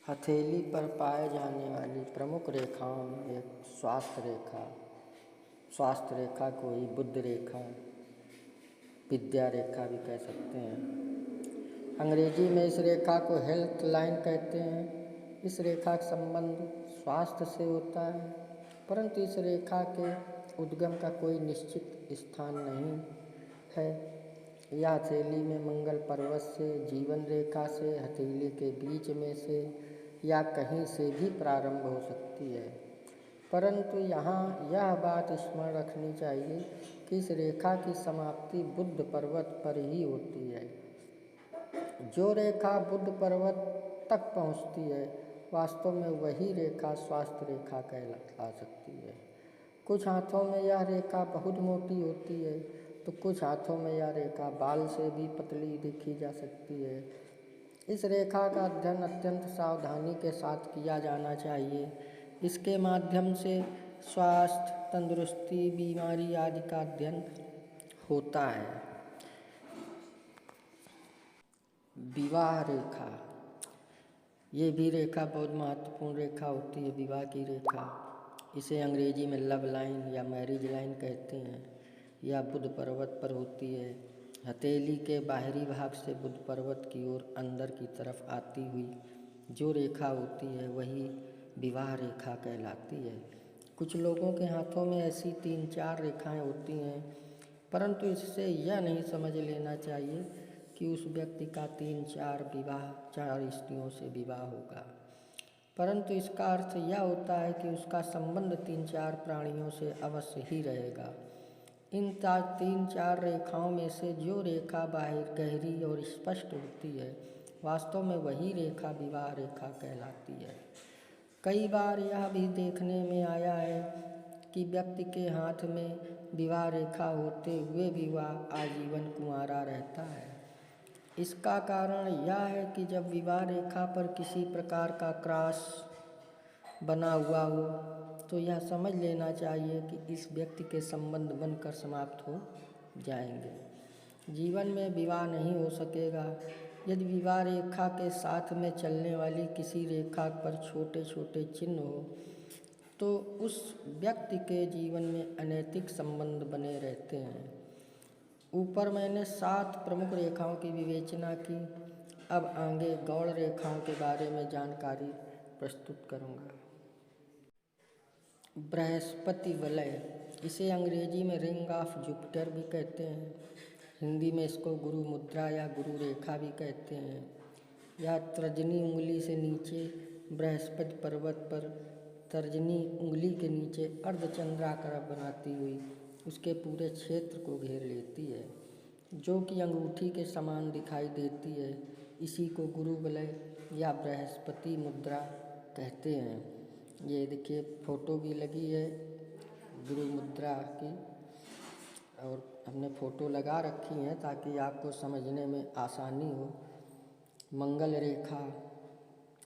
हथेली पर पाए जाने वाली प्रमुख रेखाओं में एक स्वास्थ्य रेखा को ही बुद्ध रेखा, विद्या रेखा भी कह सकते हैं। अंग्रेजी में इस रेखा को हेल्थ लाइन कहते हैं। इस रेखा का संबंध स्वास्थ्य से होता है, परंतु इस रेखा के उद्गम का कोई निश्चित स्थान नहीं है। यह हथेली में मंगल पर्वत से, जीवन रेखा से, हथेली के बीच में से या कहीं से भी प्रारंभ हो सकती है। परंतु यहाँ यह बात स्मरण रखनी चाहिए कि इस रेखा की समाप्ति बुद्ध पर्वत पर ही होती है। जो रेखा बुद्ध पर्वत तक पहुँचती है, वास्तव में वही रेखा स्वास्थ्य रेखा कहला सकती है। कुछ हाथों में यह रेखा बहुत मोटी होती है, तो कुछ हाथों में यह रेखा बाल से भी पतली देखी जा सकती है। इस रेखा का अध्ययन अत्यंत सावधानी के साथ किया जाना चाहिए। इसके माध्यम से स्वास्थ्य, तंदुरुस्ती, बीमारी आदि का अध्ययन होता है। विवाह रेखा, ये भी रेखा बहुत महत्वपूर्ण रेखा होती है। विवाह की रेखा, इसे अंग्रेजी में लव लाइन या मैरिज लाइन कहते हैं। यह बुद्ध पर्वत पर होती है। हथेली के बाहरी भाग से बुद्ध पर्वत की ओर अंदर की तरफ आती हुई जो रेखा होती है, वही विवाह रेखा कहलाती है। कुछ लोगों के हाथों में ऐसी 3-4 रेखाएं होती हैं, परंतु इससे यह नहीं समझ लेना चाहिए कि उस व्यक्ति का 4 स्त्रियों से विवाह होगा। परंतु इसका अर्थ यह होता है कि उसका संबंध 3-4 प्राणियों से अवश्य ही रहेगा। इन 3-4 रेखाओं में से जो रेखा बाहर गहरी और स्पष्ट होती है, वास्तव में वही रेखा विवाह रेखा कहलाती है। कई बार यह भी देखने में आया है कि व्यक्ति के हाथ में विवाह रेखा होते हुए भी वह आजीवन कुंवारा रहता है। इसका कारण यह है कि जब विवाह रेखा पर किसी प्रकार का क्रॉस बना हुआ हो, तो यह समझ लेना चाहिए कि इस व्यक्ति के संबंध बनकर समाप्त हो जाएंगे। जीवन में विवाह नहीं हो सकेगा। यदि विवाह रेखा के साथ में चलने वाली किसी रेखा पर छोटे छोटे चिन्ह हो, तो उस व्यक्ति के जीवन में अनैतिक संबंध बने रहते हैं। ऊपर मैंने 7 प्रमुख रेखाओं की विवेचना की। अब आगे गौड़ रेखाओं के बारे में जानकारी प्रस्तुत करूँगा। बृहस्पति वलय, इसे अंग्रेजी में रिंग ऑफ जुपिटर भी कहते हैं। हिंदी में इसको गुरु मुद्रा या गुरु रेखा भी कहते हैं। यह तर्जनी उंगली से नीचे बृहस्पति पर्वत पर तर्जनी उंगली के नीचे अर्धचंद्राकार बनाती हुई उसके पूरे क्षेत्र को घेर लेती है, जो कि अंगूठी के समान दिखाई देती है। इसी को गुरु वलय या बृहस्पति मुद्रा कहते हैं। ये देखिए फ़ोटो भी लगी है गुरु मुद्रा की, और हमने फ़ोटो लगा रखी है ताकि आपको समझने में आसानी हो। मंगल रेखा,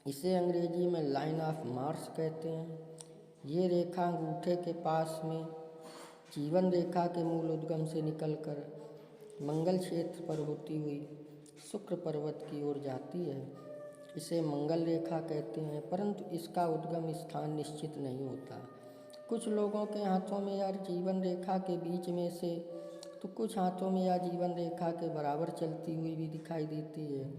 इसे अंग्रेजी में लाइन ऑफ मार्स कहते हैं। ये रेखा अंगूठे के पास में जीवन रेखा के मूल उद्गम से निकलकर मंगल क्षेत्र पर होती हुई शुक्र पर्वत की ओर जाती है। इसे मंगल रेखा कहते हैं, परंतु इसका उद्गम स्थान निश्चित नहीं होता। कुछ लोगों के हाथों में यह जीवन रेखा के बीच में से, तो कुछ हाथों में यह जीवन रेखा के बराबर चलती हुई भी दिखाई देती है।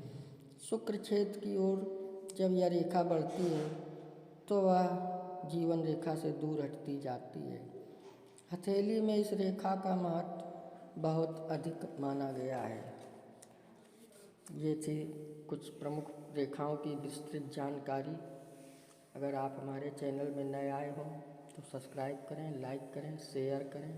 शुक्र क्षेत्र की ओर जब यह रेखा बढ़ती है, तो वह जीवन रेखा से दूर हटती जाती है। हथेली में इस रेखा का महत्व बहुत अधिक माना गया है। ये थी कुछ प्रमुख रेखाओं की विस्तृत जानकारी। अगर आप हमारे चैनल में नए आए हों तो सब्सक्राइब करें, लाइक करें, शेयर करें।